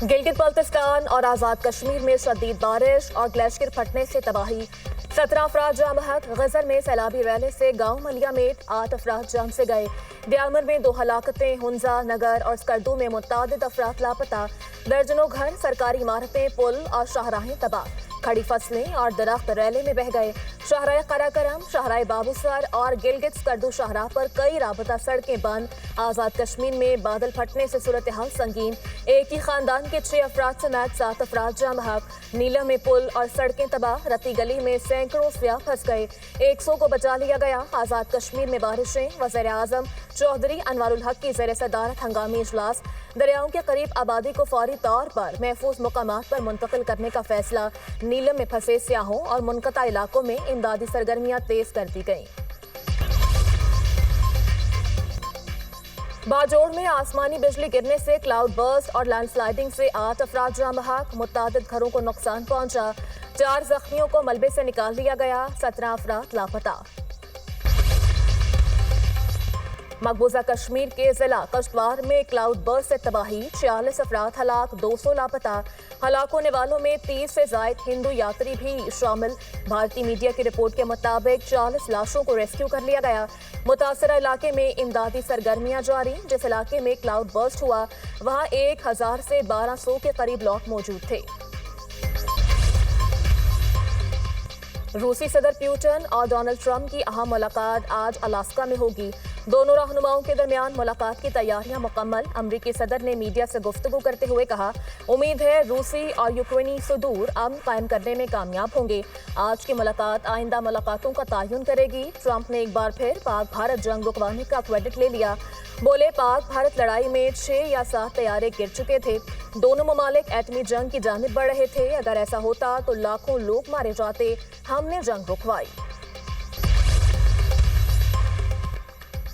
गिलगित बल्तिस्तान और आज़ाद कश्मीर में शदीद बारिश और ग्लेशियर फटने से तबाही। 17 अफराद जाम बहक। गजल में सैलाबी रैली से गांव मलिया में 8 अफराद जाम से गए। ब्यामर में 2 हलाकतें। हुंजा, नगर और स्कर्दू में मुतअद्दिद अफराद लापता। दर्जनों घर, सरकारी इमारतें, पुल और शाहराहें तबाह। खड़ी फसलें और दरख्त रैले में बह गए। शाहराह कराकरम, शाहराह बाबूसर और गिलगित स्कर्दू शाहराह पर कई राबता सड़कें बंद। आज़ाद कश्मीर में बादल फटने से सूरत हाल संगीन। एक ही खानदान के 6 अफराद समेत 7 अफराद जाम बहक। नीलम में पुल और सड़कें तबाह। रती गली में सैकड़ों सियाह फंस गए। 100 को बचा लिया गया। आज़ाद कश्मीर में बारिशें। वज़ीर आज़म चौधरी अनवारुल हक की ज़ेर सदारत हंगामी इजलास। दरियाओं के करीब आबादी को फौरी तौर पर महफूज मुकामात पर मुंतकिल करने का फैसला। नीलम में फंसे सियाहों और मुनक़ता इलाकों में इमदादी सरगर्मियां तेज कर दी गईं। बाजोड़ में आसमानी बिजली गिरने से क्लाउड बर्स्ट और लैंडस्लाइडिंग से 8 अफराद जाम बहक। मुतअद्दिद घरों को नुकसान पहुंचा। 4 जख्मियों को मलबे से निकाल लिया गया। 17 अफराद लापता। मकबूजा कश्मीर के जिला कश्तवार में क्लाउड बर्स्ट से तबाही। 46 अफराद हलाक, 200 लापता। हलाक होने वालों में 30 से जायद हिंदू यात्री भी शामिल। भारतीय मीडिया की रिपोर्ट के मुताबिक 40 लाशों को रेस्क्यू कर लिया गया। मुतासरा इलाके में इमदादी सरगर्मियां जारी। जिस इलाके में क्लाउड बर्स्ट हुआ वहां 1000 से 1200 के करीब लोग मौजूद थे। रूसी सदर पुतिन और डोनाल्ड ट्रंप की अहम मुलाकात आज अलास्का में होगी। दोनों रहनुमाओं के दरमियान मुलाकात की तैयारियां मुकम्मल। अमरीकी सदर ने मीडिया से गुफ्तगू करते हुए कहा, उम्मीद है रूसी और यूक्रेनी सुदूर अमन कायम करने में कामयाब होंगे। आज की मुलाकात आइंदा मुलाकातों का तयन करेगी। ट्रंप ने एक बार फिर पाक भारत जंग रुकवाने का क्रेडिट ले लिया। बोले, पाक भारत लड़ाई में 6 या 7 तैयारे गिर चुके थे। दोनों ममालिक एटमी जंग की जानिब बढ़ रहे थे। अगर ऐसा होता तो लाखों लोग मारे जाते। हमने जंग रुकवाई।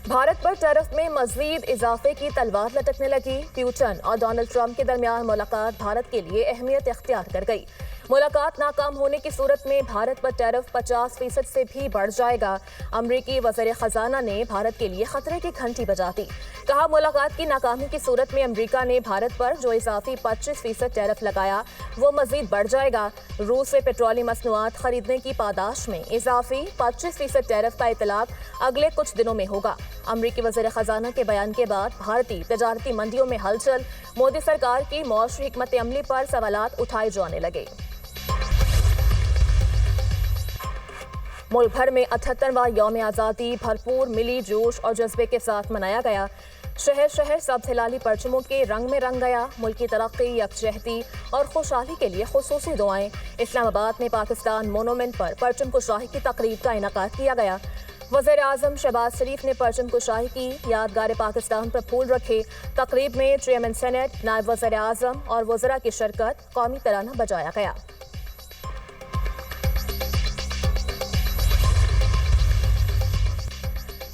भारत पर टैरिफ में मजीद इजाफे की तलवार लटकने लगी। पुतिन और डोनाल्ड ट्रंप के दरमियान मुलाकात भारत के लिए अहमियत इख्तियार कर गई। मुलाकात नाकाम होने की सूरत में भारत पर टैरिफ 50% से भी बढ़ जाएगा। अमरीकी वज़ीर खजाना ने भारत के लिए खतरे की घंटी बजा दी। कहा, मुलाकात की नाकामी की सूरत में अमरीका ने भारत पर जो इजाफी 25% टैरिफ लगाया वो मजीद बढ़ जाएगा। रूस से पेट्रोलियम मसनूआत खरीदने की पादाश में इजाफी 25% टैरिफ का इतलाक अगले कुछ दिनों में होगा। अमरीकी वज़ीर खजाना के बयान के बाद भारतीय तजारती मंडियों में हलचल। मोदी सरकार की मौशरी हिकमत अमली पर सवालात उठाए जाने लगे। मुल्क भर में 78वां यौम आज़ादी भरपूर मिली जोश और जज्बे के साथ मनाया गया। शहर शहर सब्ज़ हिलाली परचमों के रंग में रंग गया। मुल्क की तरक्की, यकजहती और खुशहाली के लिए खुसूसी दुआएं। इस्लामाबाद में पाकिस्तान मोनूमेंट पर परचम कुशाई की तकरीब का इनेकाद किया गया। वज़ीर आज़म शहबाज शरीफ ने परचम कुशाई की। यादगार पाकिस्तान पर फूल रखे। तकरीब में चेयरमैन सेनेट, नायब वज़ीर आज़म और वज़रा की शिरकत। कौमी तराना बजाया गया।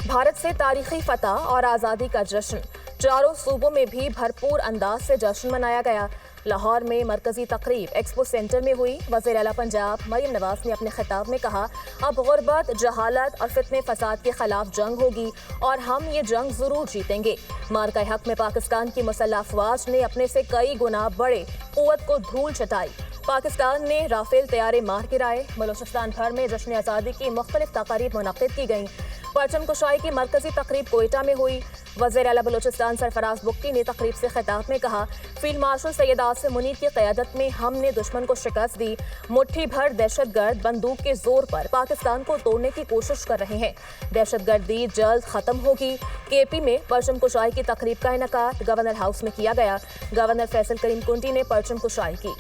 भारत से तारीखी फतह और आज़ादी का जश्न। चारों सूबों में भी भरपूर अंदाज से जश्न मनाया गया। लाहौर में मरकजी तकरीब एक्सपो सेंटर में हुई। वज़ीर आला पंजाब मरियम नवाज ने अपने खिताब में कहा, अब गुर्बत, जहालत और फितने फसाद के खिलाफ जंग होगी और हम ये जंग जरूर जीतेंगे। मार्का हक में पाकिस्तान की मुसल्लह अफवाज ने अपने से कई गुना बड़े कुव्वत को धूल चटाई। पाकिस्तान ने राफेल तैयारे मार गिराए। बलोचिस्तान भर में जश्न आज़ादी की मुख्तलिफ तकारीब मुनक्किद की गईं। परचम कुशाई की मरकजी तकरीब कोयटा में हुई। वज़ीर आला बलोचिस्तान सरफराज बुक्टी ने तकरीब से खिताब में कहा, फील्ड मार्शल सैयद आसिम मुनीर की क़यादत में हमने दुश्मन को शिकस्त दी। मुट्ठी भर दहशतगर्द बंदूक के जोर पर पाकिस्तान को तोड़ने की कोशिश कर रहे हैं। दहशतगर्दी जल्द खत्म होगी। केपी में परचम कुशाई की तकरीब का इनेकाद गवर्नर हाउस में किया गया। गवर्नर फैसल करीम कुंटी ने परचम कुशाई की।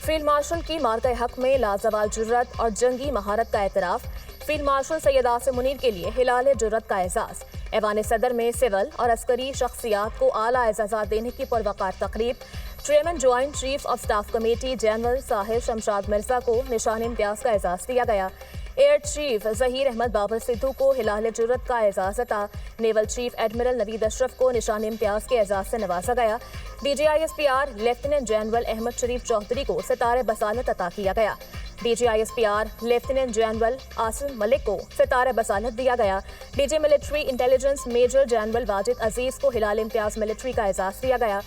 फील्ड मार्शल की मार्का हक में लाजवाल जुर्रत और जंगी महारत का एतराफ़। फील्ड मार्शल सैयद आसिम मुनीर के लिए हिलाल जुर्रत का एजाज़। ऐवान सदर में सिविल और अस्करी शख्सियात को आला एजाज़ात देने की पुरवकार तकरीब। Chairman joint chief of staff committee general Sahir Shamshad Mirza को निशान इम्तियाज़ का एजाज़ दिया गया। एयर चीफ ज़हीर अहमद बाबर सिद्धू को हिलाल जुर्रत का एजाज़ अता। Naval chief admiral Naveed Ashraf को निशान इम्तियाज़ के एजाज़ से नवाजा गया। DGISPR लेफ्टिनेंट जनरल अहमद शरीफ चौधरी को सितारे बसालत अता किया गया। DGISPR lieutenant general Asim Malik को सितारा बसालत दिया गया। DG military intelligence major general Wajid अजीज को हिलाल इम्तियाज मिलिट्री का एजाज दिया गया।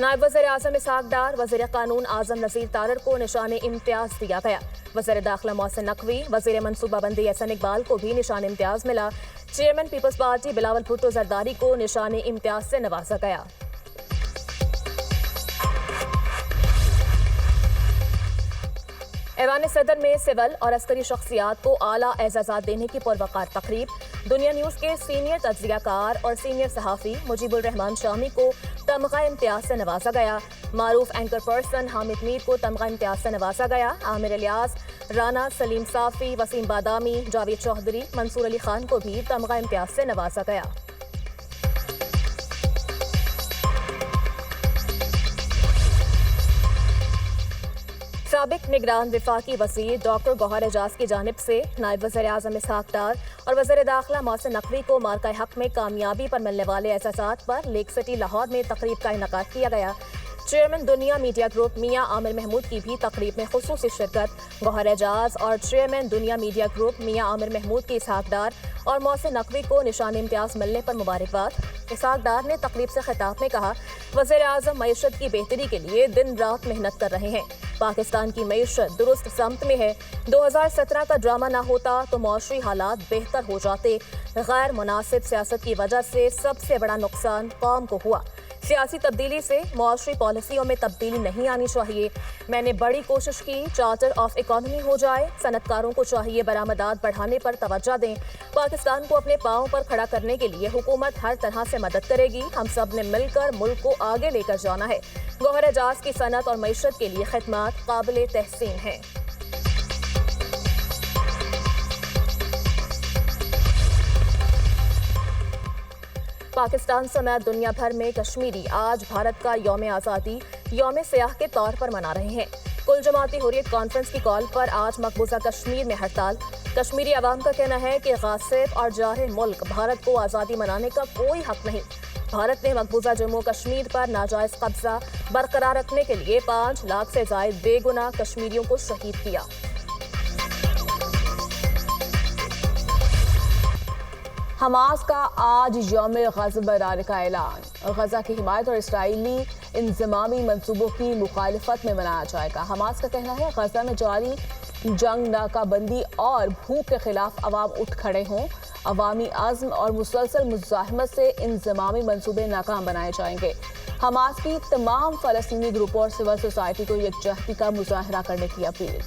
नायब वज़ीर आज़म इसहाक डार, वज़ीर कानून आज़म नज़ीर तारर को निशान इम्तियाज दिया गया। वज़ीर दाखिला मोहसिन नकवी, वज़ीर मनसूबाबंदी एहसन इकबाल को भी निशान इम्तियाज मिला। Chairman Peoples Party Bilawal Bhutto Zardari को निशान इम्तियाज से नवाजा गया। ऐवान सदर में सिविल और अस्करी शख्सियात को आला एजाज़ात देने की पुरवकार तकरीब। दुनिया न्यूज़ के सीनियर तज्ज़ियाकार और सीनियर सहाफ़ी मुजीबुर रहमान शामी को तमगा इम्तियाज से नवाजा गया। मारूफ एंकर पर्सन हामिद मीर को तमगा इम्तियाज से नवाजा गया। आमिर इलियास, राना सलीम साफ़ी, वसीम बादामी, जावेद चौधरी, मंसूर अली खान को भी तमगा इम्तियाज से नवाजा गया। साबिक निगरान वफाकी वज़ीर डॉक्टर गौहर एजाज की जानिब से नायब वज़ीर आज़म इसहाक डार और वज़ीर दाखिला मोहसिन नकवी को मार्का हक में कामयाबी पर मिलने वाले एहसासात पर लेक सिटी लाहौर में तकरीब का इनेकाद किया गया। चेयरमैन दुनिया मीडिया ग्रुप मियां आमिर महमूद की भी तकरीब में खुसूसी शिरकत। गौहर एजाज और चेयरमैन दुनिया मीडिया ग्रुप मियां आमिर महमूद की इसहाक डार और मोहसिन नकवी को निशान इम्तियाज मिलने पर मुबारकबाद। इसहाक डार ने तकरीब से खिताब में कहा, वज़ीर आज़म मईशत की बेहतरी के लिए दिन रात मेहनत कर रहे हैं। पाकिस्तान की मईशत दुरुस्त समत में है। 2017 का ड्रामा ना होता तो मौशरी हालात बेहतर हो जाते। गैर मुनासिब सियासत की वजह से सबसे बड़ा नुकसान कौम को हुआ। सियासी तब्दीली से मौशरी पॉलिसियों में तब्दीली नहीं आनी चाहिए। मैंने बड़ी कोशिश की चार्टर ऑफ इकॉनमी हो जाए। सनतकारों को चाहिए बरामदात बढ़ाने पर तवज्जो दें। पाकिस्तान को अपने पाँव पर खड़ा करने के लिए हुकूमत हर तरह से मदद करेगी। हम सब ने मिलकर मुल्क को आगे लेकर जाना है। गौहर एजाज की सनत और मईशत के लिए खिदमत काबिल तहसीन हैं। पाकिस्तान समेत दुनिया भर में कश्मीरी आज भारत का यौम आज़ादी यौम सियाह के तौर पर मना रहे हैं। कुल जमाती हुर्रियत कॉन्फ्रेंस की कॉल पर आज मकबूजा कश्मीर में हड़ताल। कश्मीरी अवाम का कहना है कि गासिब और जाहिर मुल्क भारत को आज़ादी मनाने का कोई हक नहीं। भारत ने मकबूजा जम्मू कश्मीर पर नाजायज कब्जा बरकरार रखने के लिए 5 लाख से जायद बेगुनाह कश्मीरियों को शहीद किया। हमास का आज यौम ग़ज़ब मनाने का ऐलान। गजा की हिमायत और इसराइली इंज़मामी मंसूबों की मुखालिफत में मनाया जाएगा। हमास का कहना है गजा में जारी जंग, नाकाबंदी और भूख के खिलाफ अवाम उठ खड़े हों। अवामी आज़्म और मुसलसल मुज़ाहमत से इंज़मामी मंसूबे नाकाम बनाए जाएंगे। हमास की तमाम फ़लस्तीनी ग्रुपों और सिविल सोसाइटी को यकजहती का मुजाहरा करने की अपील।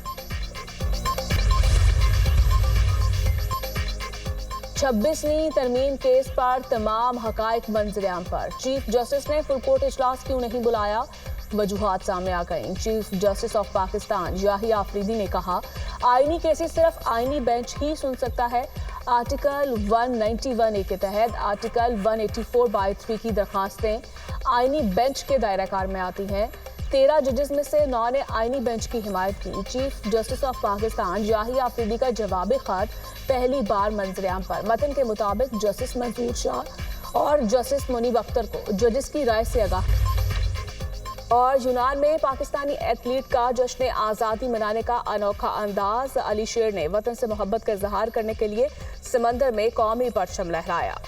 26वीं तरमीम केस पर तमाम हकाइक मंजरेआम पर। चीफ जस्टिस ने फुल कोर्ट इजलास क्यों नहीं बुलाया, वजूहात सामने आ गईं। Chief justice of Pakistan Yahya Afridi ने कहा, आईनी केसेस सिर्फ आईनी बेंच ही सुन सकता है। आर्टिकल 191A के तहत आर्टिकल 184/3 की दरखास्तें आईनी बेंच के दायराकार में आती हैं। 13 जजेस में से 9 ने आईनी बेंच की हिमायत की। Chief justice of Pakistan Yahya Afridi का जवाबी खत पहली बार मंजरेआम पर। मतन के मुताबिक जस्टिस मंसूर शाह और जस्टिस मुनीब अख्तर को जजेस की राय से आगाह। और यूनान में पाकिस्तानी एथलीट का जश्न आज़ादी मनाने का अनोखा अंदाज। अली शेर ने वतन से मोहब्बत का इजहार करने के लिए समंदर में कौमी परचम लहराया।